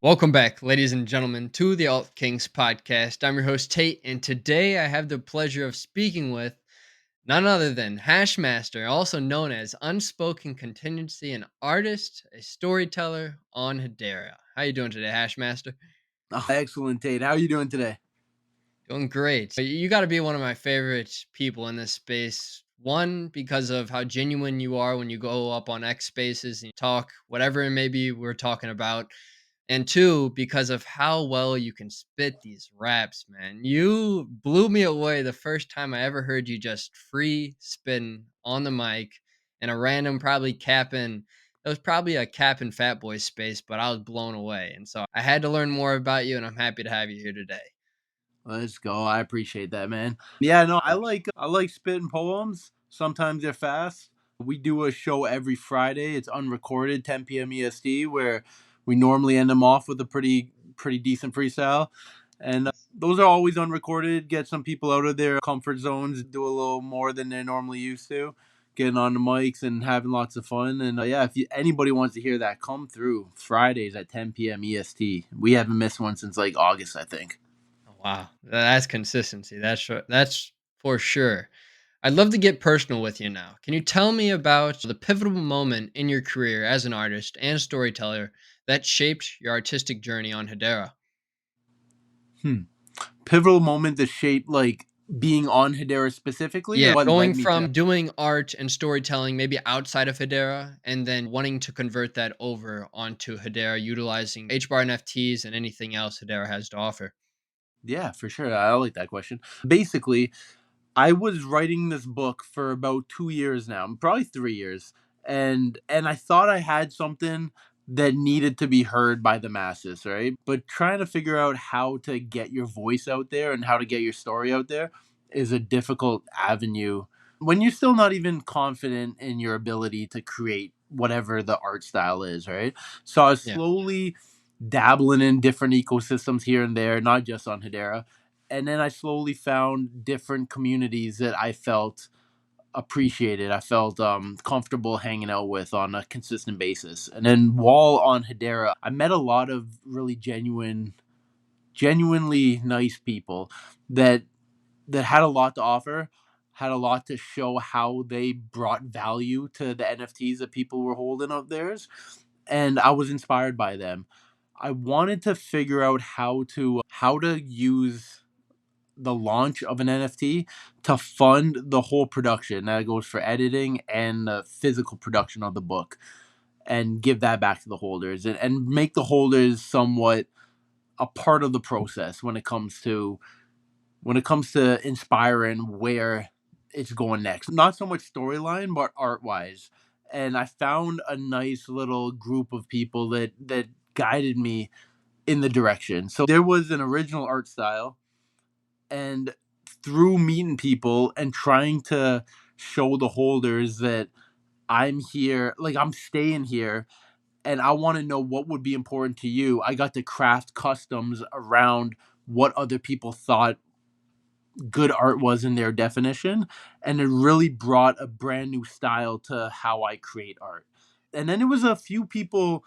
Welcome back, ladies and gentlemen, to the Alt Kings podcast. I'm your host, Tate, and today I have the pleasure of speaking with none other than Hashmaster, also known as Unspoken Contingency, an artist, a storyteller on Hedera. How you doing today, Hashmaster? Oh, excellent, Tate. How are you doing today? Doing great. You got to be one of my favorite people in this space. One, because of how genuine you are when you go up on X Spaces and talk whatever it may be we're talking about. And two, because of how well you can spit these raps, man. You blew me away the first time I ever heard you just free spitting on the mic in a random, probably capping. It was probably a cap and fat boy space, but I was blown away. And so I had to learn more about you, and I'm happy to have you here today. Let's go. I appreciate that, man. Yeah, no, I like spitting poems. Sometimes they're fast. We do a show every Friday. It's unrecorded, 10 p.m. EST, where we normally end them off with a pretty decent freestyle. And those are always unrecorded. Get some people out of their comfort zones, do a little more than they're normally used to, getting on the mics and having lots of fun. And yeah, if anybody wants to hear that, come through Fridays at 10 p.m. EST. We haven't missed one since like August, I think. Oh, wow. That's consistency. That's for sure. I'd love to get personal with you now. Can you tell me about the pivotal moment in your career as an artist and storyteller that shaped your artistic journey on Hedera? Hmm. Pivotal moment that shaped like being on Hedera specifically, or Yeah, what going led me to. from doing art and storytelling maybe outside of Hedera and then wanting to convert that over onto Hedera utilizing HBAR NFTs and anything else Hedera has to offer. Yeah, for sure. I like that question. Basically, I was writing this book for about 2 years now, probably 3 years, and I thought I had something that needed to be heard by the masses, right? But trying to figure out how to get your voice out there and how to get your story out there is a difficult avenue when you're still not even confident in your ability to create whatever the art style is, right? So I was Yeah. slowly dabbling in different ecosystems here and there, not just on Hedera, and then I slowly found different communities that I felt appreciated. I felt comfortable hanging out with on a consistent basis. And then while on Hedera, I met a lot of really genuinely nice people that had a lot to offer, had a lot to show how they brought value to the NFTs that people were holding of theirs, and I was inspired by them. I wanted to figure out how to use the launch of an NFT to fund the whole production. That goes for editing and the physical production of the book, and give that back to the holders, and make the holders somewhat a part of the process when it comes to inspiring where it's going next. Not so much storyline, but art wise. And I found a nice little group of people that guided me in the direction. So there was an original art style, and through meeting people and trying to show the holders that I'm here, like I'm staying here, and I want to know what would be important to you. I got to craft customs around what other people thought good art was in their definition, and it really brought a brand new style to how I create art. And then it was a few people.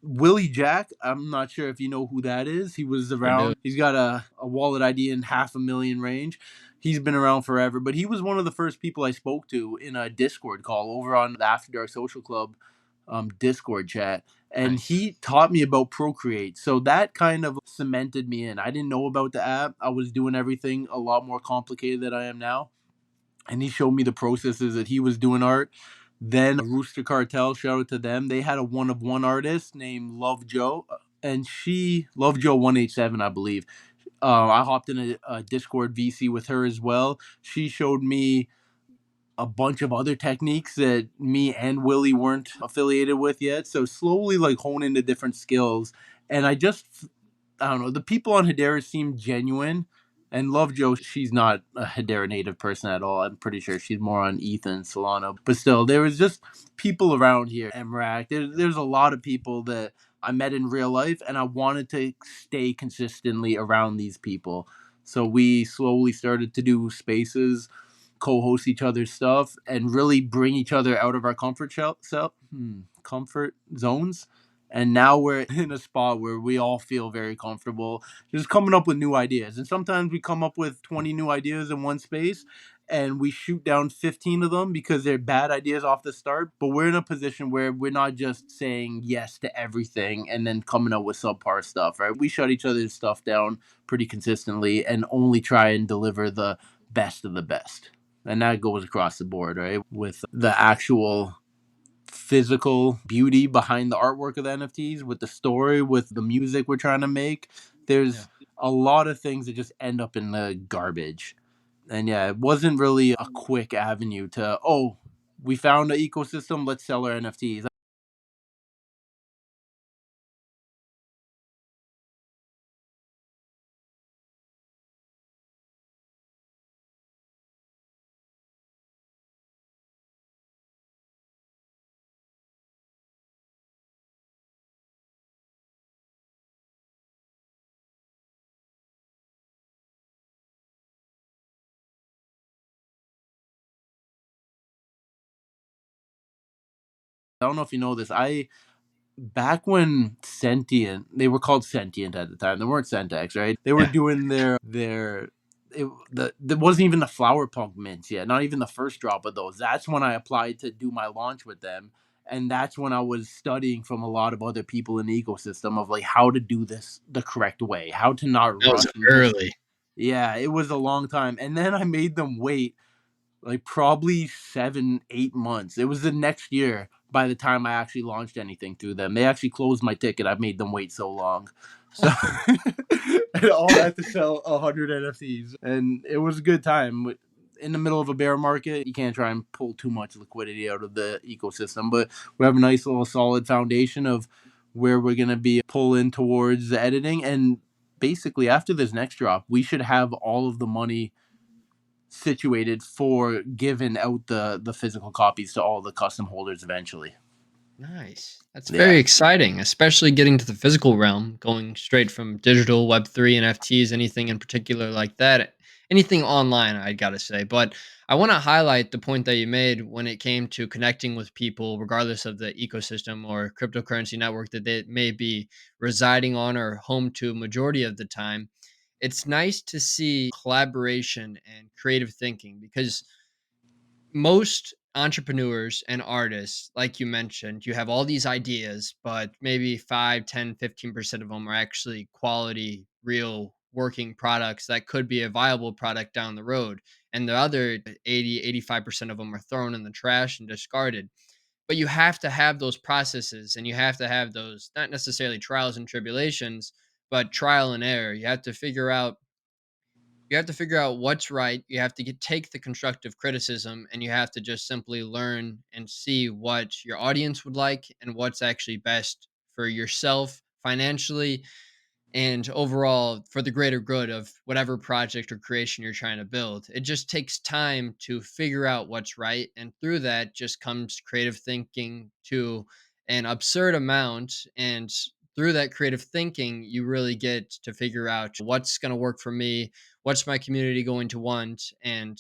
Willie Jack, I'm not sure if you know who that is. He was I do. around. He's got a wallet ID in 500,000 range. He's been around forever, but he was one of the first people I spoke to in a Discord call over on the After Dark Social Club Discord chat. And Nice. he taught me about Procreate. So that kind of cemented me in. I didn't know about the app. I was doing everything a lot more complicated than I am now. And he showed me the processes that he was doing art. Then Rooster Cartel, shout out to them. They had a one of one artist named Love Joe, and she Love Joe 187, I believe. I hopped in a Discord VC with her as well. She showed me a bunch of other techniques that me and Willie weren't affiliated with yet. So slowly, like honing the different skills, and I don't know. The people on Hedera seem genuine. And Love Joe, she's not a Hedera native person at all. I'm pretty sure she's more on Ethan Solano. But still, there was just people around here. MRAC. There's a lot of people that I met in real life, and I wanted to stay consistently around these people. So we slowly started to do spaces, co-host each other's stuff, and really bring each other out of our comfort zones, And now we're in a spot where we all feel very comfortable just coming up with new ideas. And sometimes we come up with 20 new ideas in one space and we shoot down 15 of them because they're bad ideas off the start. But we're in a position where we're not just saying yes to everything and then coming up with subpar stuff, right? We shut each other's stuff down pretty consistently and only try and deliver the best of the best. And that goes across the board, right? With the actual physical beauty behind the artwork of the NFTs, with the story, with the music we're trying to make. Yeah. There's a lot of things that just end up in the garbage. And yeah, it wasn't really a quick avenue to, oh, we found an ecosystem, let's sell our NFTs. I don't know if you know this. I Back when Sentient, they were called Sentient at the time. They weren't Centex, right? They were Yeah. doing their there wasn't even the flower punk mints yet, not even the first drop of those. That's when I applied to do my launch with them. And that's when I was studying from a lot of other people in the ecosystem of like how to do this the correct way, how to not That was rush into. early. Yeah, it was a long time. And then I made them wait like probably 7, 8 months. It was the next year by the time I actually launched anything through them. They actually closed my ticket. I made them wait so long. So and all that to sell 100 NFTs. And it was a good time. In the middle of a bear market, you can't try and pull too much liquidity out of the ecosystem. But we have a nice little solid foundation of where we're going to be pulling towards the editing. And basically, after this next drop, we should have all of the money situated for giving out the physical copies to all the custom holders eventually. Nice. That's very Yeah. exciting, especially getting to the physical realm, going straight from digital, Web3, NFTs, anything in particular like that. Anything online, I gotta say. But I want to highlight the point that you made when it came to connecting with people, regardless of the ecosystem or cryptocurrency network that they may be residing on or home to majority of the time. It's nice to see collaboration and creative thinking because most entrepreneurs and artists, like you mentioned, you have all these ideas, but maybe 5, 10, 15% of them are actually quality, real working products that could be a viable product down the road. And the other 80, 85% of them are thrown in the trash and discarded. But you have to have those processes and you have to have those, not necessarily trials and tribulations, but trial and error. You have to figure out what's right. You have to take the constructive criticism and you have to just simply learn and see what your audience would like and what's actually best for yourself financially and overall for the greater good of whatever project or creation you're trying to build. It just takes time to figure out what's right. And through that just comes creative thinking to an absurd amount. And through that creative thinking, you really get to figure out what's going to work for me, what's my community going to want. And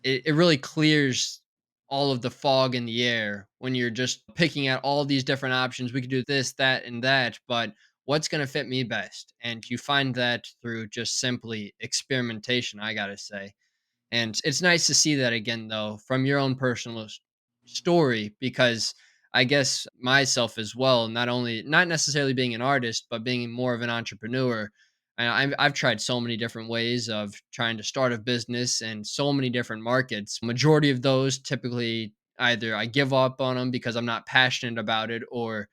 it really clears all of the fog in the air when you're just picking out all these different options. We could do this, that, and that, but what's going to fit me best? And you find that through just simply experimentation, I got to say. And it's nice to see that again, though, from your own personal story, because I guess myself as well, not necessarily being an artist, but being more of an entrepreneur. I've tried so many different ways of trying to start a business and so many different markets. Majority of those typically either I give up on them because I'm not passionate about it, or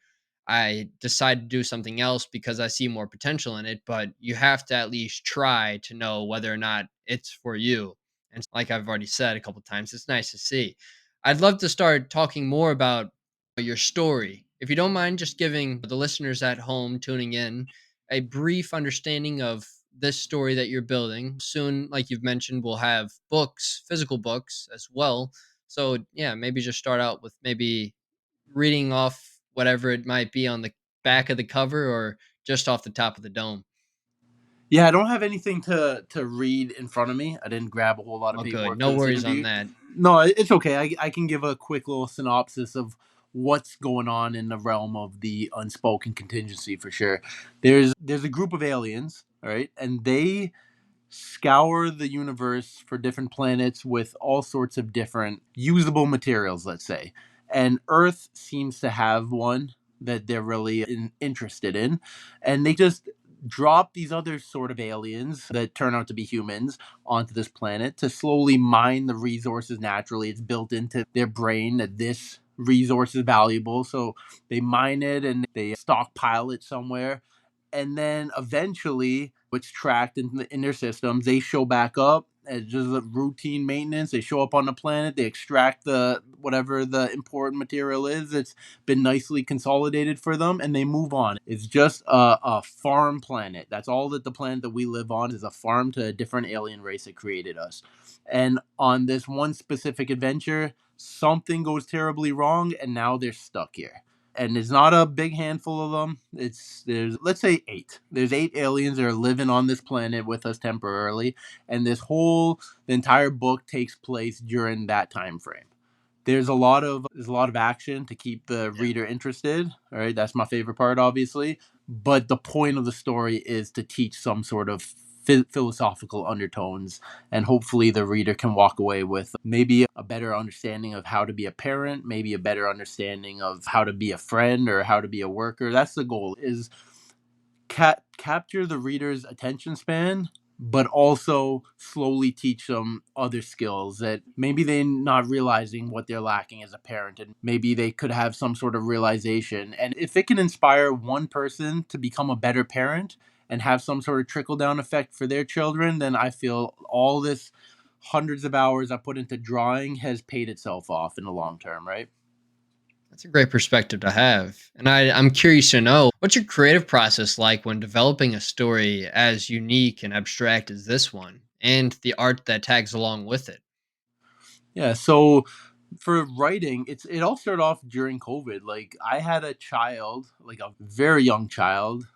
I decide to do something else because I see more potential in it. But you have to at least try to know whether or not it's for you. And like I've already said a couple times, it's nice to see. I'd love to start talking more about your story. If you don't mind just giving the listeners at home tuning in a brief understanding of this story that you're building. Soon, like you've mentioned, we'll have books, physical books as well. So, yeah, maybe just start out with maybe reading off whatever it might be on the back of the cover or just off the top of the dome. Yeah, I don't have anything to read in front of me. I didn't grab a whole lot of All good. paperwork for No this worries on interview. that. No, it's okay. I can give a quick little synopsis of what's going on in the realm of the unspoken contingency for sure. There's a group of aliens, all right, and they scour the universe for different planets with all sorts of different usable materials, let's say. And Earth seems to have one that they're really interested in. And they just drop these other sort of aliens that turn out to be humans onto this planet to slowly mine the resources naturally. It's built into their brain that this resource is valuable. So they mine it and they stockpile it somewhere, and then eventually it's tracked in their systems. They show back up as just a routine maintenance. They show up on the planet. They extract the whatever the important material is. It's been nicely consolidated for them, and they move on. It's just a farm planet. That's all that the planet that we live on is, a farm to a different alien race that created us. And on this one specific adventure, something goes terribly wrong, and now they're stuck here, and it's not a big handful of them. There's, let's say, eight. There's eight aliens that are living on this planet with us temporarily, and the entire book takes place during that time frame. There's a lot of action to keep the Yeah. reader interested. All right, that's my favorite part, obviously. But the point of the story is to teach some sort of philosophical undertones, and hopefully the reader can walk away with maybe a better understanding of how to be a parent, maybe a better understanding of how to be a friend or how to be a worker. That's the goal, is capture the reader's attention span, but also slowly teach them other skills that maybe they're not realizing what they're lacking as a parent, and maybe they could have some sort of realization. And if it can inspire one person to become a better parent and have some sort of trickle down effect for their children, then I feel all this hundreds of hours I put into drawing has paid itself off in the long term, right? That's a great perspective to have. And I'm curious to know, what's your creative process like when developing a story as unique and abstract as this one, and the art that tags along with it? Yeah, so for writing, it all started off during COVID. Like, I had a child, like a very young child,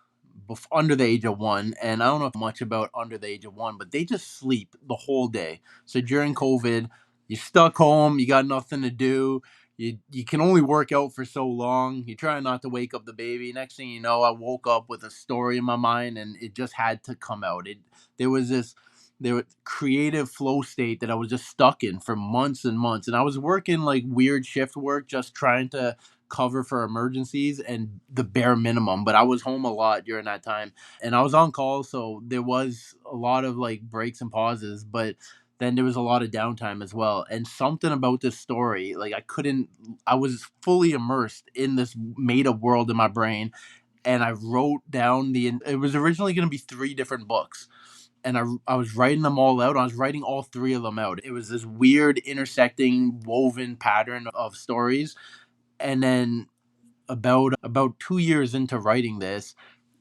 under the age of 1, and I don't know much about under the age of 1, but they just sleep the whole day. So during COVID, you're stuck home, you got nothing to do. You can only work out for so long. You try not to wake up the baby. Next thing you know, I woke up with a story in my mind, and it just had to come out. It there was this there was creative flow state that I was just stuck in for months and months. And I was working like weird shift work, just trying to cover for emergencies and the bare minimum. But I was home a lot during that time, and I was on call. So there was a lot of like breaks and pauses, but then there was a lot of downtime as well. And something about this story, like I was fully immersed in this made up world in my brain. And I wrote down it was originally going to be three different books, and I was writing them all out. I was writing all three of them out. It was this weird intersecting woven pattern of stories. And then about 2 years into writing this,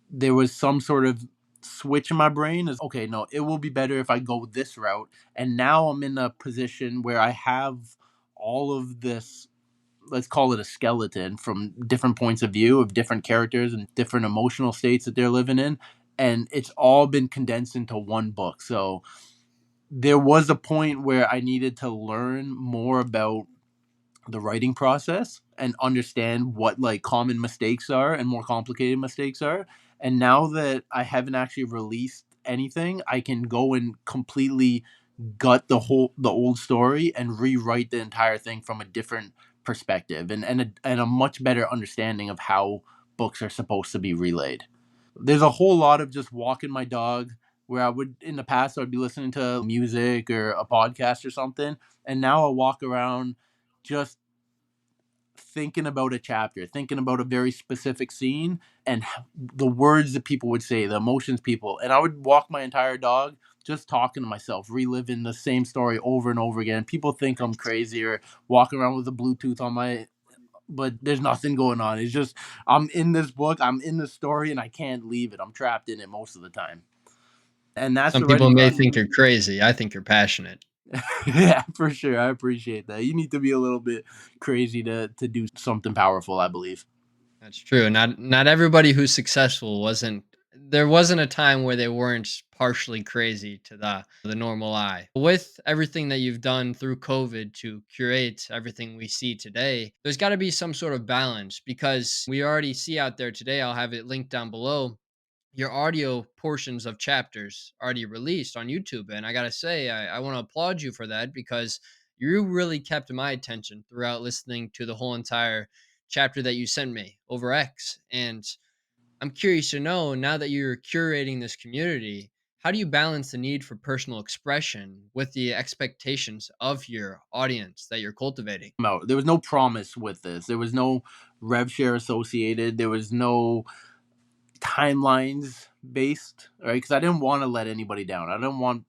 there was some sort of switch in my brain. Is okay, no, it will be better if I go this route. And now I'm in a position where I have all of this, let's call it a skeleton, from different points of view of different characters and different emotional states that they're living in, and it's all been condensed into one book. So there was a point where I needed to learn more about the writing process and understand what like common mistakes are and more complicated mistakes are. And now that I haven't actually released anything, I can go and completely gut the old story and rewrite the entire thing from a different perspective, and a much better understanding of how books are supposed to be relayed. There's a whole lot of just walking my dog, where I would in the past I'd be listening to music or a podcast or something, and now I walk around just thinking about a chapter, thinking about a very specific scene, and the words that people would say, the emotions people, and I would walk my entire dog just talking to myself, reliving the same story over and over again. People think I'm Nice. crazy or walking around with a Bluetooth on my, but there's nothing going on. It's just I'm in this book, I'm in the story, and I can't leave it. I'm trapped in it most of the time. And that's Some the people writing may process. think you're crazy. I think you're passionate. Yeah, for sure. I appreciate that. You need to be a little bit crazy to do something powerful, I believe. That's true. Not everybody who's successful wasn't there wasn't a time where they weren't partially crazy to the normal eye. With everything that you've done through COVID to curate everything we see today, there's got to be some sort of balance because we already see out there today. I'll have it linked down below. Your audio portions of chapters already released on YouTube. And I gotta say, I want to applaud you for that because you really kept my attention throughout listening to the whole entire chapter that you sent me over X. And I'm curious to know, now that you're curating this community, how do you balance the need for personal expression with the expectations of your audience that you're cultivating? There was no promise with this. There was no rev share associated. There was no timelines based, right? Because I didn't want to let anybody down. I didn't want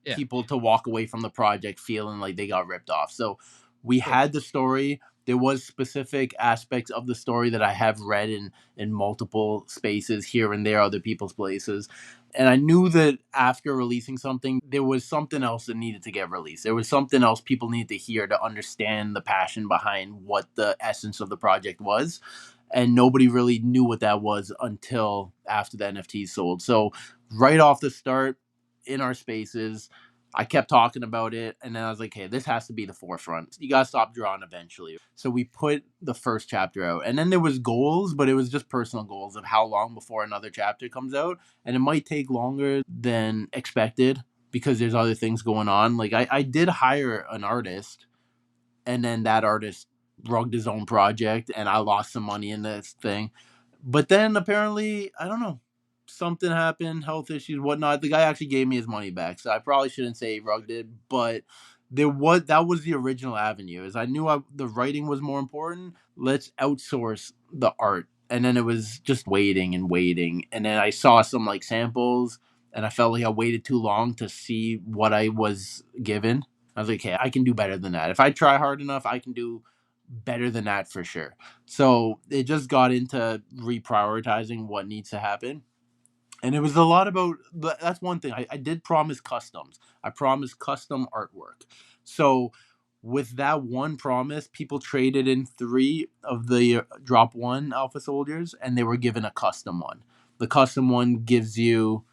Yeah, people to walk away from the project feeling like they got ripped off. So we of course. had the story. There was specific aspects of the story that I have read in multiple spaces here and there, other people's places. And I knew that after releasing something, there was something else that needed to get released. There was something else people needed to hear to understand the passion behind what the essence of the project was. And nobody really knew what that was until after the NFTs sold. So right off the start, in our spaces, I kept talking about it, and then I was like, "Hey, this has to be the forefront. You gotta stop drawing eventually." So we put the first chapter out, and then there was goals, but it was just personal goals of how long before another chapter comes out, and it might take longer than expected because there's other things going on. Like I did hire an artist, and then that artist rugged his own project, and I lost some money in this thing. But then apparently, I don't know, something happened, health issues, whatnot. The guy actually gave me his money back, so I probably shouldn't say he rugged it, but that was the original avenue. Is I knew the writing was more important. Let's outsource the art, and then it was just waiting and waiting, and then I saw some like samples, and I felt like I waited too long to see what I was given. I was like, hey, I can do better than that. If I try hard enough, I can do better than that for sure. So it just got into reprioritizing what needs to happen. And it was a lot about that's one thing. I did promise customs. I promised custom artwork. So with that one promise, people traded in three of the drop one alpha soldiers and they were given a custom one. The custom one gives you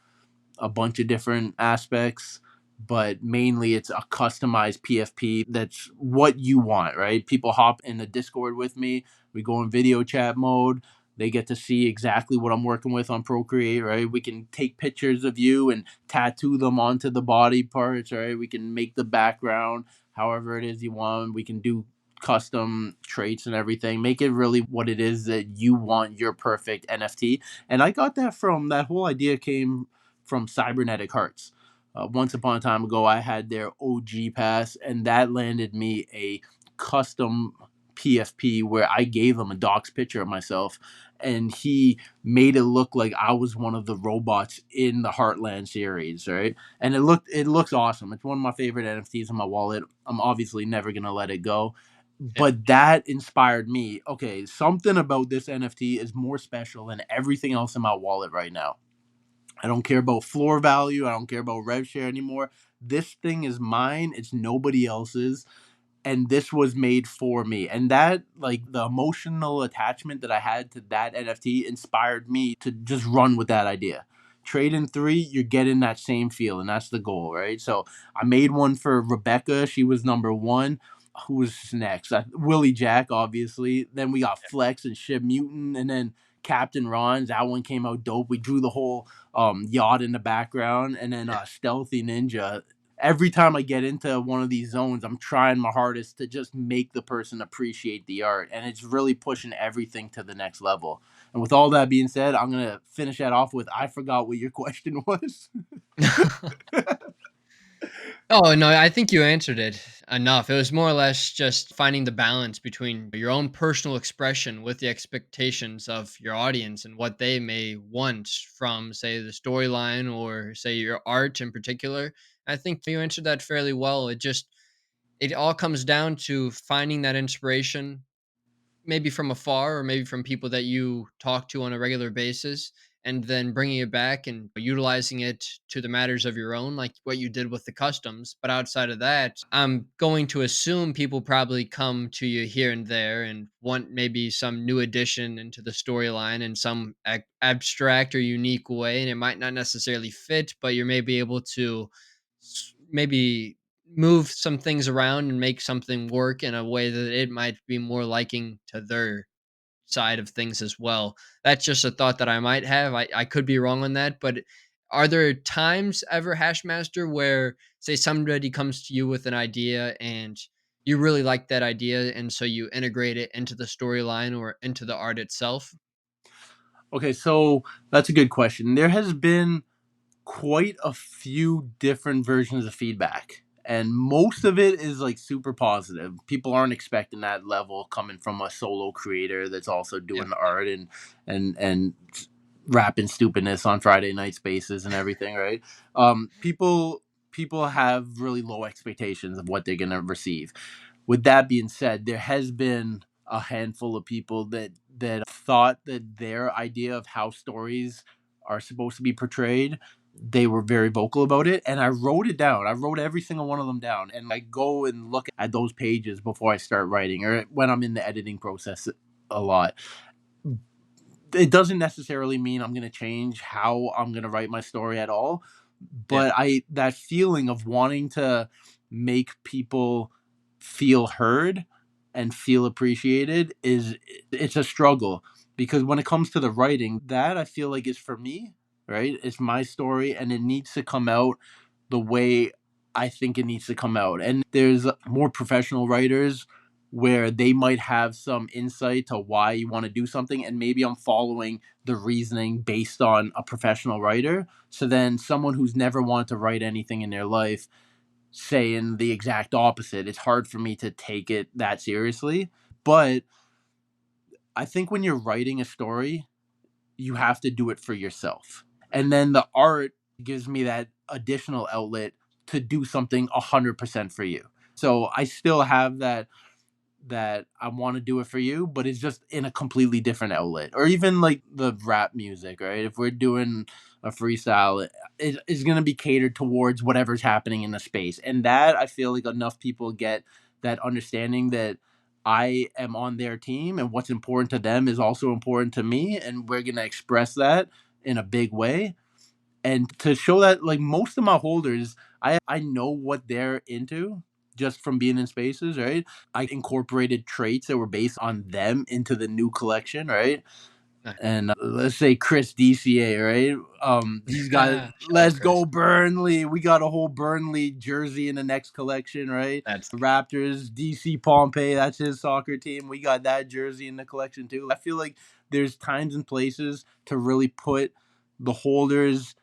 a bunch of different aspects, but mainly it's a customized PFP that's what you want, right? People hop in the Discord with me, we go in video chat mode. They get to see exactly what I'm working with on Procreate, right? We can take pictures of you and tattoo them onto the body parts, right? We can make the background however it is you want. We can do custom traits and everything. Make it really what it is that you want your perfect NFT. And I got that from that whole idea came from Cybernetic Hearts. Once upon a time ago, I had their OG pass, and that landed me a custom PFP where I gave him a docs picture of myself, and he made it look like I was one of the robots in the Heartland series, right? And it looks awesome. It's one of my favorite NFTs in my wallet. I'm obviously never gonna let it go. Yeah. But that inspired me. Okay, something about this NFT is more special than everything else in my wallet right now. I don't care about floor value. I don't care about rev share anymore. This thing is mine. It's nobody else's. And this was made for me. And that, like, the emotional attachment that I had to that NFT inspired me to just run with that idea. Trade in three, you're getting that same feel, and that's the goal, right? So I made one for Rebecca. She was number one. Who was next? Willie Jack, obviously. Then we got Flex and Shib Mutant, and then Captain Ron's. That one came out dope. We drew the whole yacht in the background, and then Yeah. Stealthy Ninja. Every time I get into one of these zones, I'm trying my hardest to just make the person appreciate the art, and it's really pushing everything to the next level. And with all that being said, I'm gonna finish that off with I forgot what your question was. Oh, no, I think you answered it enough. It was more or less just finding the balance between your own personal expression with the expectations of your audience and what they may want from, say, the storyline or, say, your art in particular. I think you answered that fairly well. It all comes down to finding that inspiration maybe from afar or maybe from people that you talk to on a regular basis and then bringing it back and utilizing it to the matters of your own, like what you did with the customs. But outside of that, I'm going to assume people probably come to you here and there and want maybe some new addition into the storyline in some abstract or unique way. And it might not necessarily fit, but you're maybe able to maybe move some things around and make something work in a way that it might be more liking to their side of things as well. That's just a thought that I might have. I could be wrong on that, but are there times ever, Hashmaster, where say somebody comes to you with an idea and you really like that idea, and so you integrate it into the storyline or into the art itself? Okay, so that's a good question. There has been quite a few different versions of feedback, and most of it is like super positive. People aren't expecting that level coming from a solo creator that's also Yeah, doing the art and rapping stupidness on Friday night spaces and everything, right? People have really low expectations of what they're gonna receive. With that being said, there has been a handful of people that thought that their idea of how stories are supposed to be portrayed, they were very vocal about it, and I wrote it down. I wrote every single one of them down, and I go and look at those pages before I start writing or when I'm in the editing process a lot. It doesn't necessarily mean I'm going to change how I'm going to write my story at all, yeah, but I that feeling of wanting to make people feel heard and feel appreciated is it's a struggle, because when it comes to the writing, that I feel like is for me, right? It's my story and it needs to come out the way I think it needs to come out. And there's more professional writers where they might have some insight to why you want to do something, and maybe I'm following the reasoning based on a professional writer. So then someone who's never wanted to write anything in their life saying the exact opposite, it's hard for me to take it that seriously. But I think when you're writing a story, you have to do it for yourself. And then the art gives me that additional outlet to do something 100% for you. So I still have that I want to do it for you, but it's just in a completely different outlet. Or even like the rap music, right? If we're doing a freestyle, it's going to be catered towards whatever's happening in the space. And that I feel like enough people get that understanding that I am on their team and what's important to them is also important to me. And we're going to express that in a big way. And to show that, like, most of my holders, I know what they're into just from being in spaces, right? I incorporated traits that were based on them into the new collection, right? nice. And let's say Chris DCA, right? He's got Shout out let's Chris. go Burnley. We got a whole Burnley jersey in the next collection, right? That's Raptors, DC Pompey, that's his soccer team. We got that jersey in the collection too. I feel like there's times and places to really put the holders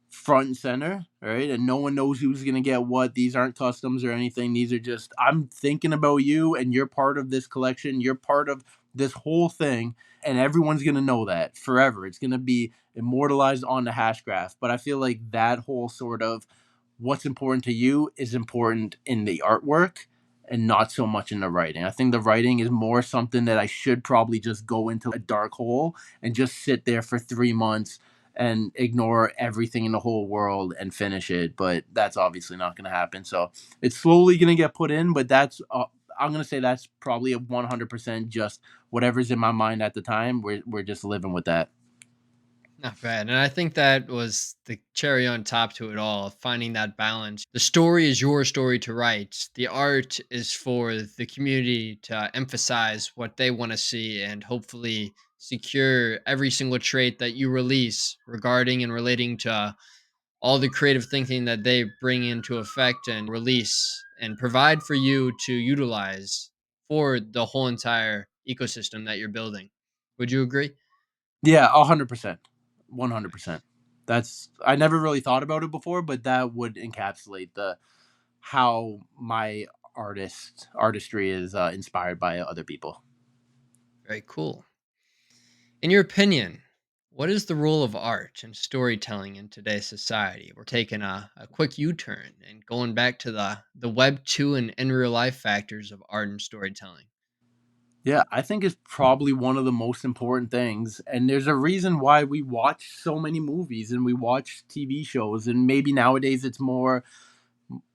front and center, right? And no one knows who's gonna get what. These aren't customs or anything. These are just I'm thinking about you, and you're part of this collection. You're part of this whole thing, and everyone's gonna know that forever. It's gonna be immortalized on the hash graph. But I feel like that whole sort of what's important to you is important in the artwork and not so much in the writing. I think the writing is more something that I should probably just go into a dark hole and just sit there for 3 months and ignore everything in the whole world and finish it. But that's obviously not going to happen. So it's slowly going to get put in, but I'm going to say that's probably a 100% just whatever's in my mind at the time. We're just living with that. not bad. And I think that was the cherry on top to it all, finding that balance. The story is your story to write. The art is for the community to emphasize what they want to see and hopefully secure every single trait that you release regarding and relating to all the creative thinking that they bring into effect and release and provide for you to utilize for the whole entire ecosystem that you're building. Would you agree? Yeah, 100%. 100%. That's I never really thought about it before, but that would encapsulate the how my artistry is inspired by other people. Very cool. In your opinion, what is the role of art and storytelling in today's society? We're taking a quick U-turn and going back to the Web 2 and in real life factors of art and storytelling. Yeah, I think it's probably one of the most important things. And there's a reason why we watch so many movies and we watch TV shows. And maybe nowadays it's more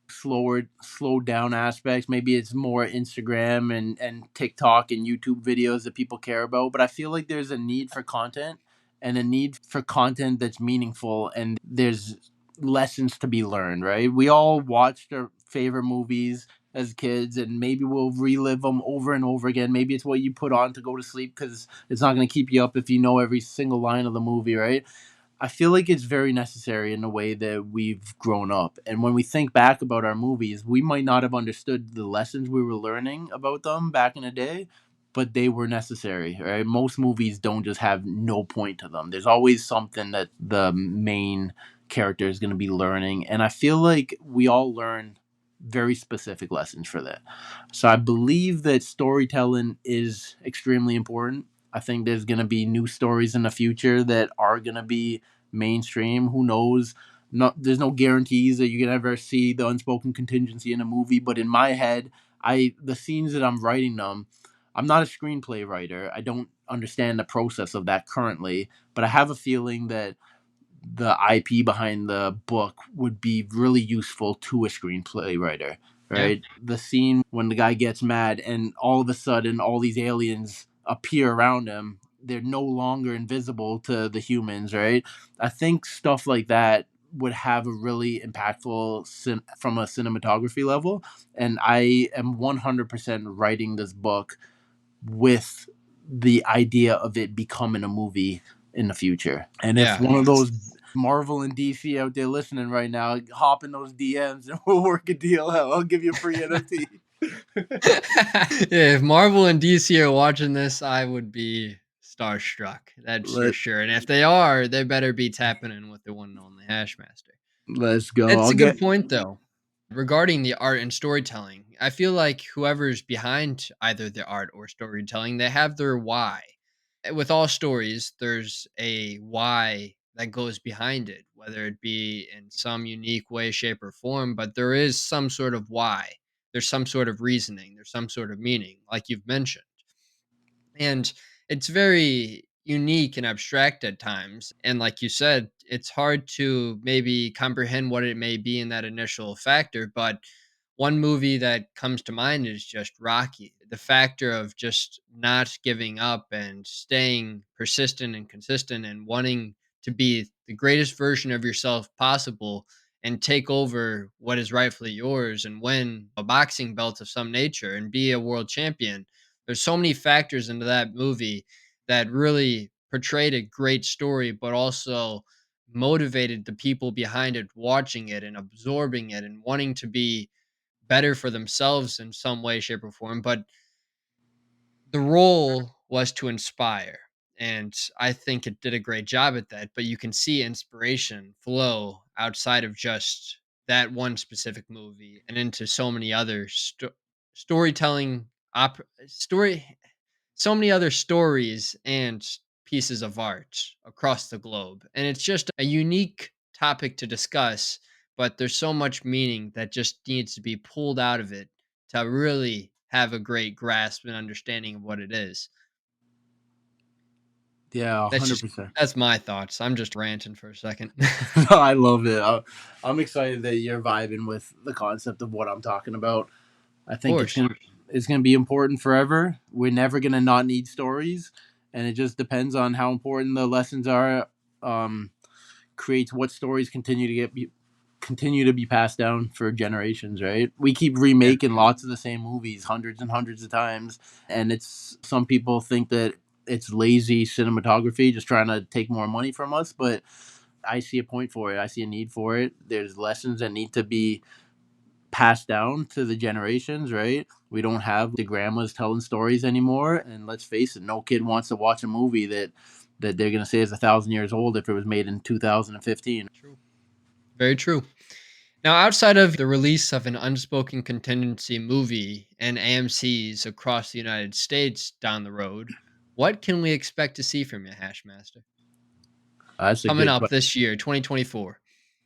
slowed down aspects. Maybe it's more Instagram and TikTok and YouTube videos that people care about. But I feel like there's a need for content and a need for content that's meaningful and there's lessons to be learned, right? We all watched our favorite movies as kids and maybe we'll relive them over and over again. Maybe it's what you put on to go to sleep because it's not going to keep you up if you know every single line of the movie, right? I feel like it's very necessary in the way that we've grown up. And when we think back about our movies, we might not have understood the lessons we were learning about them back in the day, but they were necessary, right? Most movies don't just have no point to them. There's always something that the main character is going to be learning. And I feel like we all learn very specific lessons for that. So I believe that storytelling is extremely important. I think there's going to be new stories in the future that are going to be mainstream. Who knows? Not there's no guarantees that you can ever see the unspoken contingency in a movie, but in my head, I the scenes that I'm writing them, I'm not a screenplay writer. I don't understand the process of that currently, but I have a feeling that the IP behind the book would be really useful to a screenplay writer, Yeah. right? The scene when the guy gets mad and all of a sudden all these aliens appear around him, they're no longer invisible to the humans, right? I think stuff like that would have a really impactful from a cinematography level. And I am 100% writing this book with the idea of it becoming a movie in the future. And if Yeah. one of those Marvel and DC out there listening right now, hop in those DMs and we'll work a deal out. I'll give you a free NFT. Yeah, if Marvel and DC are watching this, I would be starstruck. That's for Let sure. And if they are, they better be tapping in with the one and only Hashmaster. let's go. That's I'll a good get point, though. Regarding the art and storytelling, I feel like whoever's behind either the art or storytelling, they have their why. With all stories, there's a why that goes behind it, whether it be in some unique way, shape, or form, but there is some sort of why. There's some sort of reasoning, there's some sort of meaning, like you've mentioned. And it's very unique and abstract at times. And like you said, it's hard to maybe comprehend what it may be in that initial factor. But one movie that comes to mind is just Rocky. The factor of just not giving up and staying persistent and consistent and wanting to be the greatest version of yourself possible and take over what is rightfully yours and win a boxing belt of some nature and be a world champion. There's so many factors into that movie that really portrayed a great story, but also motivated the people behind it watching it and absorbing it and wanting to be better for themselves in some way, shape, or form. But the role was to inspire. And I think it did a great job at that. But you can see inspiration flow outside of just that one specific movie and into so many other storytelling, story so many other stories and pieces of art across the globe. And it's just a unique topic to discuss, but there's so much meaning that just needs to be pulled out of it to really have a great grasp and understanding of what it is. yeah, That's just 100%. that's my thoughts. I'm just ranting for a second. Of I love it. I'm excited that you're vibing with the concept of what I'm talking about. I think course. it's gonna be important forever. We're never gonna not need stories, and it just depends on how important the lessons are. Um, Creates what stories continue to be passed down for generations, right? We keep Yeah, remaking lots of the same movies hundreds and hundreds of times, and it's some people think that it's lazy cinematography just trying to take more money from us, but I see a point for it. I see a need for it. There's lessons that need to be passed down to the generations, right? We don't have the grandmas telling stories anymore, and let's face it, no kid wants to watch a movie that they're gonna say is 1,000 years old if it was made in 2015. true. Very true. Now, outside of the release of an Unspoken Contingency movie and AMC's across the United States down the road, what can we expect to see from you, Hashmaster? That's a Coming good up question. this year, 2024.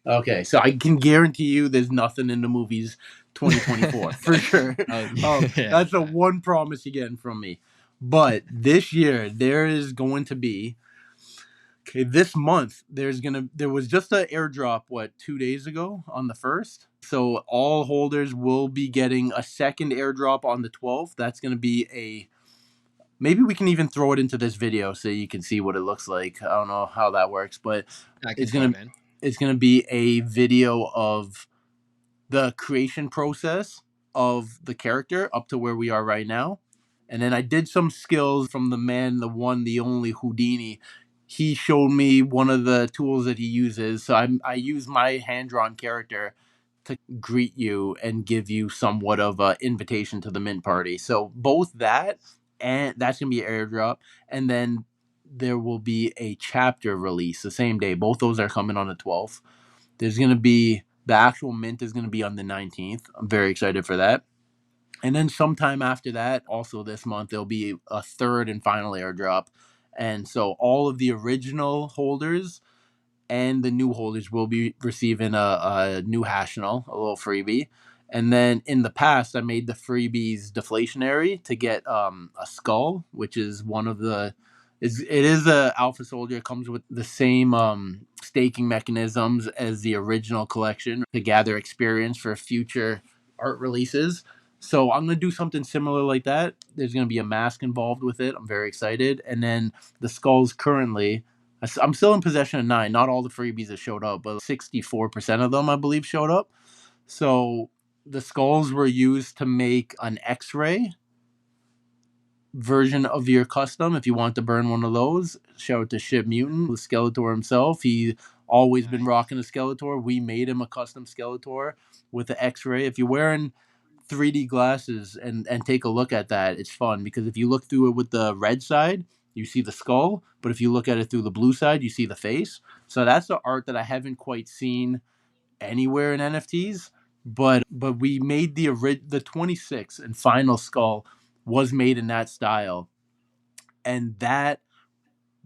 Okay, so I can guarantee you there's nothing in the movies 2024 for sure. Oh, yeah, That's the yeah. one promise you're getting from me. But this year there is going to be, okay, this month there was just an airdrop, what, 2 days ago on the 1st. So all holders will be getting a second airdrop on the 12th. That's going to be a, maybe we can even throw it into this video so you can see what it looks like. I don't know how that works, but I can it's throw gonna it in. it's gonna be a video of the creation process of the character up to where we are right now. And then I did some skills from the man, the one, the only Houdini. He showed me one of the tools that he uses. So I use my hand drawn character to greet you and give you somewhat of an invitation to the mint party. So both that, and that's gonna be airdrop, and then there will be a chapter release the same day. Both those are coming on the 12th. There's gonna be the actual mint is gonna be on the 19th. I'm very excited for that. And then sometime after that, also this month, there'll be a third and final airdrop. And so all of the original holders and the new holders will be receiving a new Hashnell, a little freebie. And then in the past, I made the freebies deflationary to get a skull, which is one of the, it is a alpha soldier. It comes with the same staking mechanisms as the original collection to gather experience for future art releases. So I'm gonna do something similar like that. There's gonna be a mask involved with it. I'm very excited. And then the skulls currently, I'm still in possession of 9. Not all the freebies that showed up, but 64% of them, I believe, showed up. So the skulls were used to make an X-ray version of your custom. If you want to burn one of those, shout out to Ship Mutant, the Skeletor himself. He always been Nice. rocking a Skeletor. We made him a custom Skeletor with the X-ray. If you're wearing 3D glasses and take a look at that, it's fun because if you look through it with the red side, you see the skull, but if you look at it through the blue side, you see the face. So that's the art that I haven't quite seen anywhere in NFTs. But we made the 26th and final skull was made in that style, and that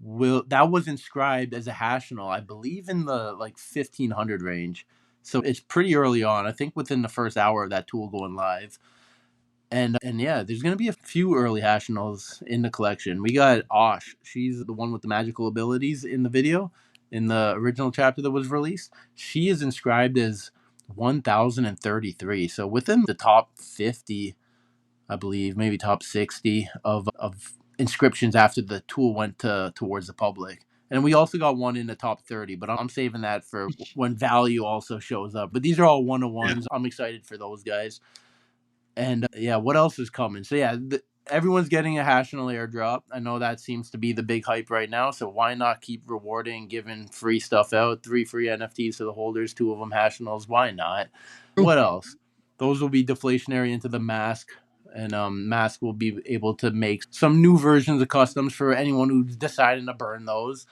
was inscribed as a Hashnell, I believe, in the like 1500 range. So it's pretty early on. I think within the first hour of that tool going live. And yeah, there's gonna be a few early Hashnells in the collection. We got Osh. She's the one with the magical abilities in the video, in the original chapter that was released. She is inscribed as 1033. So within the top 50, I believe, maybe top 60 of inscriptions after the tool went towards the public. And we also got one in the top 30, but I'm saving that for when value also shows up. But these are all one on Yeah. ones. I'm excited for those guys. And yeah, what else is coming? So yeah, everyone's getting a Hashnell airdrop. I know that seems to be the big hype right now. So why not keep rewarding, giving free stuff out? 3 free NFTs to the holders, 2 of them Hashnells. Why not? True. What else? Those will be deflationary into the mask, and mask will be able to make some new versions of customs for anyone who's deciding to burn those.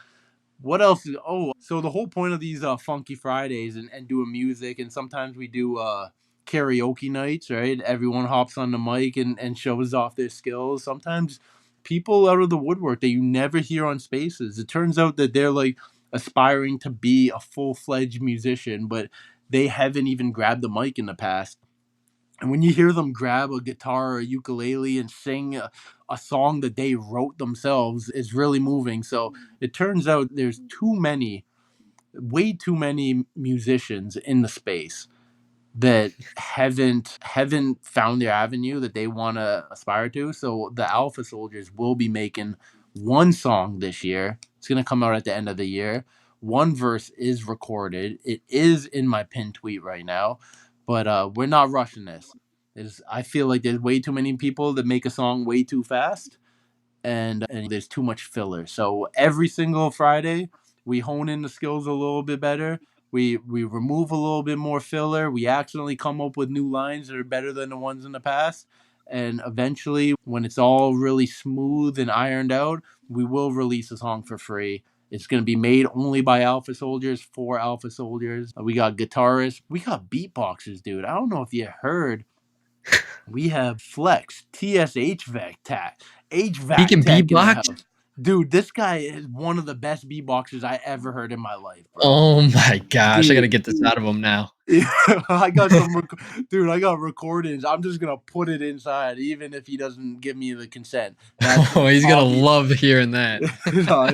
What else is, so the whole point of these funky Fridays and doing music, and sometimes we do karaoke nights, right? Everyone hops on the mic and shows off their skills. Sometimes people out of the woodwork that you never hear on spaces, it turns out that they're like aspiring to be a full-fledged musician, but they haven't even grabbed the mic in the past. And when you hear them grab a guitar or a ukulele and sing a song that they wrote themselves, it's really moving. So it turns out there's way too many musicians in the space that haven't found their avenue that they want to aspire to. So the Alpha Soldiers will be making one song this year. It's going to come out at the end of the year. One verse is recorded. It is in my pin tweet right now, but we're not rushing this. I feel like there's way too many people that make a song way too fast, and there's too much filler. So every single Friday, we hone in the skills a little bit better. We remove a little bit more filler. We actually come up with new lines that are better than the ones in the past. And eventually, when it's all really smooth and ironed out, we will release a song for free. It's going to be made only by Alpha Soldiers for Alpha Soldiers. We got guitarists. We got beatboxers, dude. I don't know if you heard, we have Flex, TSHVAC Tech, He HVAC can Tech in the beatbox. house. Dude, this guy is one of the best beatboxers I ever heard in my life, bro. Oh my gosh, I gotta Dude, get this out of him now. Yeah, I got dude. I got recordings. I'm just gonna put it inside, even if he doesn't give me the consent. That's Oh, he's gonna obvious. love hearing that. No,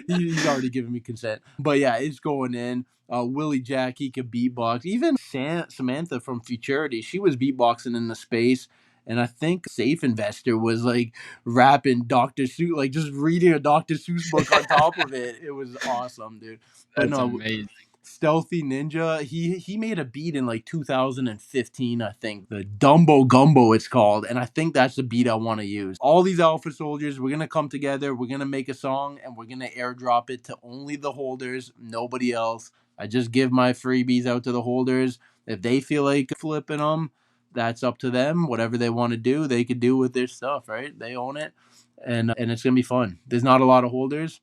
he's already given me consent. But yeah, it's going in. Willie Jack, he could beatbox. Even Samantha from Futurity, she was beatboxing in the space. And I think Safe Investor was like rapping Dr. Seuss, like just reading a Dr. Seuss book on top of it. It was awesome, dude. But That's no, amazing. Stealthy Ninja, he made a beat in like 2015, I think. The Dumbo Gumbo it's called, and I think that's the beat I want to use. All these alpha soldiers, we're gonna come together, we're gonna make a song, and we're gonna airdrop it to only the holders, nobody else. I just give my freebies out to the holders. If they feel like flipping them, that's up to them. Whatever they want to do, they could do with their stuff, right? They own it, and it's gonna be fun. There's not a lot of holders.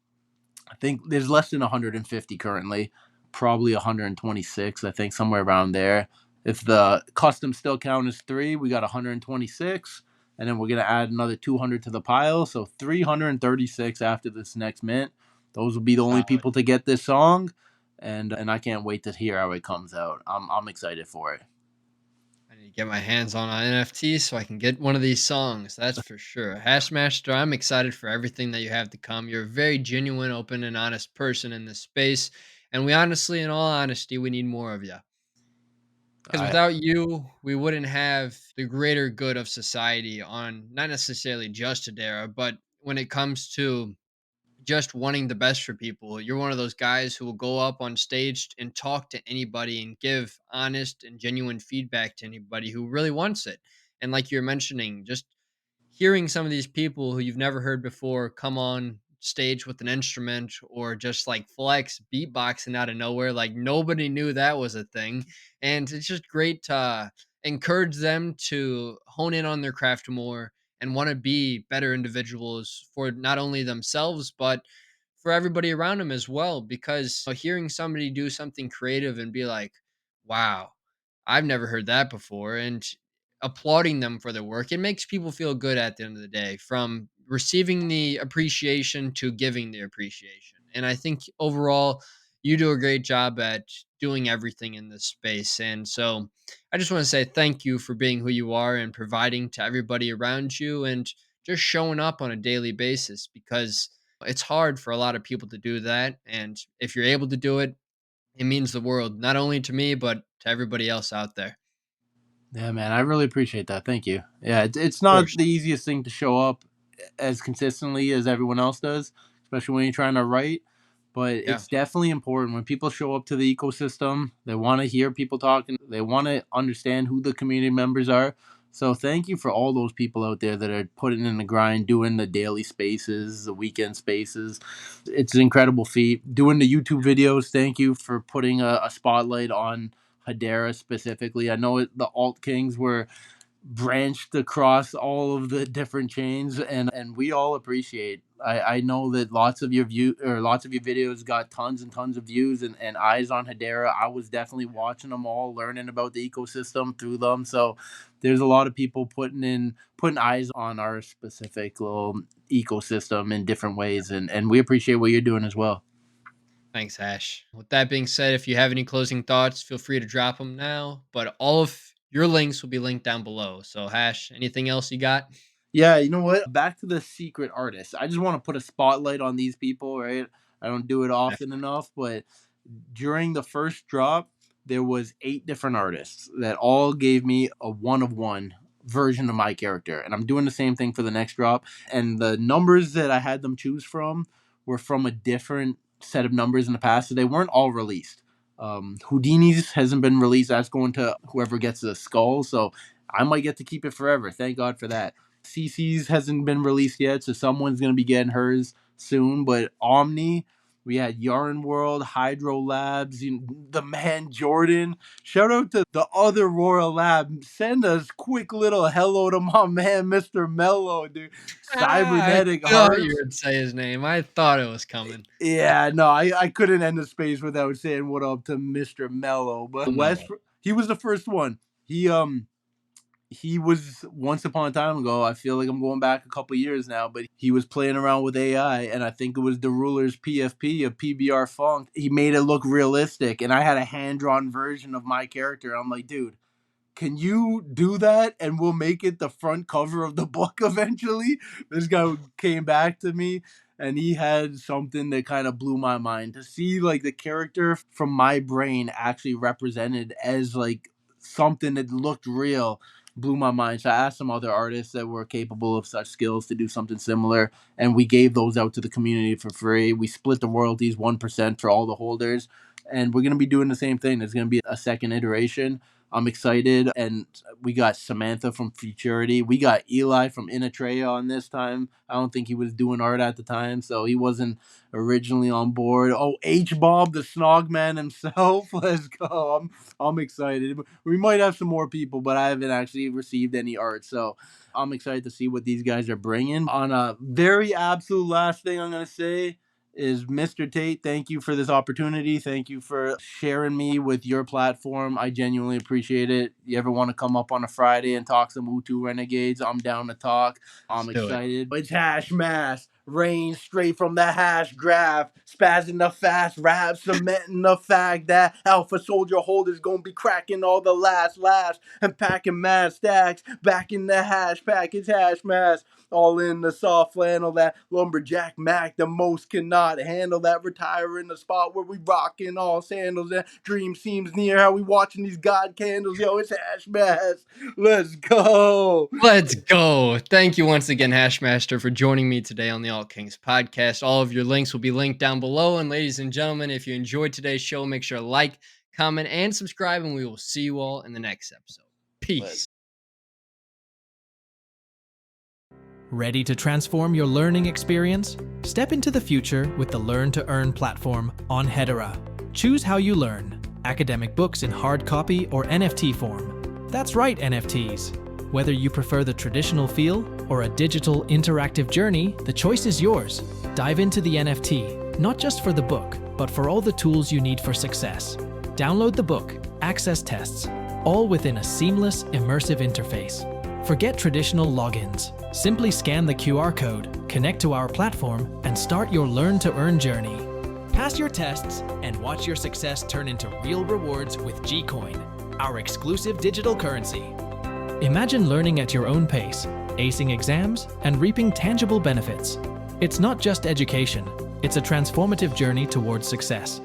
I think there's less than 150 currently, probably 126. I think somewhere around there. If the custom still count as three, we got 126, and then we're gonna add another 200 to the pile, so 336 after this next mint. Those will be the only Solid. people to get this song, and I can't wait to hear how it comes out. I'm excited for it. I need to get my hands on NFTs so I can get one of these songs. That's for sure. Hashmaster, I'm excited for everything that you have to come. You're a very genuine, open, and honest person in this space. And we honestly, in all honesty, we need more of you. Because I without you, we wouldn't have the greater good of society on not necessarily just Hedera, but when it comes to just wanting the best for people. You're one of those guys who will go up on stage and talk to anybody and give honest and genuine feedback to anybody who really wants it. And like you're mentioning, just hearing some of these people who you've never heard before come on stage with an instrument or just like flex beatboxing out of nowhere, like nobody knew that was a thing. And it's just great to encourage them to hone in on their craft more and want to be better individuals for not only themselves but for everybody around them as well. Because hearing somebody do something creative and be like, wow, I've never heard that before, and applauding them for their work, it makes people feel good at the end of the day, from receiving the appreciation to giving the appreciation. And I think overall, you do a great job at doing everything in this space. And so I just want to say thank you for being who you are and providing to everybody around you and just showing up on a daily basis, because it's hard for a lot of people to do that. And if you're able to do it, it means the world, not only to me, but to everybody else out there. Yeah, man, I really appreciate that. Thank you. Yeah, it's Of not course. the easiest thing to show up as consistently as everyone else does, especially when you're trying to write. But Yeah. it's definitely important when people show up to the ecosystem. They want to hear people talking. They want to understand who the community members are. So thank you for all those people out there that are putting in the grind, doing the daily spaces, the weekend spaces. It's an incredible feat. Doing the YouTube videos. Thank you for putting a spotlight on Hedera specifically. I know the alt kings were branched across all of the different chains, and we all appreciate. I know that lots of your videos got tons and tons of views and eyes on Hedera. I was definitely watching them all, learning about the ecosystem through them. So there's a lot of people putting eyes on our specific little ecosystem in different ways, and we appreciate what you're doing as well. Thanks, Ash. With that being said, if you have any closing thoughts, feel free to drop them now. But all of your links will be linked down below. So, Hash, anything else you got? Yeah, you know what? Back to the secret artists. I just want to put a spotlight on these people, right? I don't do it often Definitely. enough, but during the first drop, there was 8 different artists that all gave me a one of one version of my character, and I'm doing the same thing for the next drop. And the numbers that I had them choose from were from a different set of numbers in the past, so they weren't all released. Houdini's hasn't been released. That's going to whoever gets the skull, so I might get to keep it forever. Thank God for that. CC's hasn't been released yet, so someone's gonna be getting hers soon. But Omni, we had Yarn World, Hydro Labs, the man Jordan. Shout out to the other Royal Lab. Send a quick little hello to my man, Mr. Mello, dude. I Cybernetic thought you Hearts. would say his name. I thought it was coming. Yeah, no, I couldn't end the space without saying what up to Mr. Mello. But West, Mellow. he was the first one. He he was once upon a time ago. I feel like I'm going back a couple years now, but he was playing around with AI, and I think it was the Ruler's PFP of PBR Funk. He made it look realistic, and I had a hand drawn version of my character. I'm like, dude, can you do that and we'll make it the front cover of the book eventually? This guy came back to me and he had something that kind of blew my mind to see like the character from my brain actually represented as like something that looked real. Blew my mind. So I asked some other artists that were capable of such skills to do something similar, and we gave those out to the community for free. We split the royalties 1% for all the holders, and we're going to be doing the same thing. There's going to be a second iteration. I'm excited. And we got Samantha from Futurity. We got Eli from Inatreya on this time. I don't think he was doing art at the time, so he wasn't originally on board. Oh, H Bob, the Snog Man himself. Let's go. I'm excited. We might have some more people, but I haven't actually received any art. So I'm excited to see what these guys are bringing. On a very absolute last thing I'm going to say is Mr. Tate, thank you for this opportunity. Thank you for sharing me with your platform. I genuinely appreciate it. You ever want to come up on a Friday and talk some Utu Renegades? I'm down to talk. Let's I'm do it. excited. It's Hashmaster. Rain straight from the hash graph, spazzing the fast rap, cementing the fact that Alpha Soldier holders gonna be cracking all the last and packing mad stacks back in the hash pack. It's Hashmaster. All in the soft flannel that lumberjack Mac the most cannot handle, that retire in the spot where we rockin' all sandals. That dream seems near, how we watching these god candles. Yo, it's Hashmaster. Let's go. Let's go. Thank you once again, Hashmaster, for joining me today on the All Kings podcast. All of your links will be linked down below. And ladies and gentlemen, if you enjoyed today's show, make sure to like, comment, and subscribe. And we will see you all in the next episode. Peace. Ready to transform your learning experience? Step into the future with the Learn to Earn platform on Hedera. Choose how you learn. Academic books in hard copy or NFT form. That's right, NFTs. Whether you prefer the traditional feel or a digital interactive journey, the choice is yours. Dive into the NFT, not just for the book, but for all the tools you need for success. Download the book, access tests, all within a seamless, immersive interface. Forget traditional logins. Simply scan the QR code, connect to our platform, and start your Learn to Earn journey. Pass your tests and watch your success turn into real rewards with Gcoin, our exclusive digital currency. Imagine learning at your own pace, acing exams, and reaping tangible benefits. It's not just education, it's a transformative journey towards success.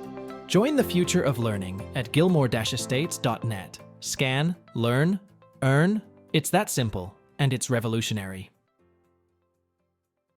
Join the future of learning at gilmore-estates.net. Scan, learn, earn. It's that simple, and it's revolutionary.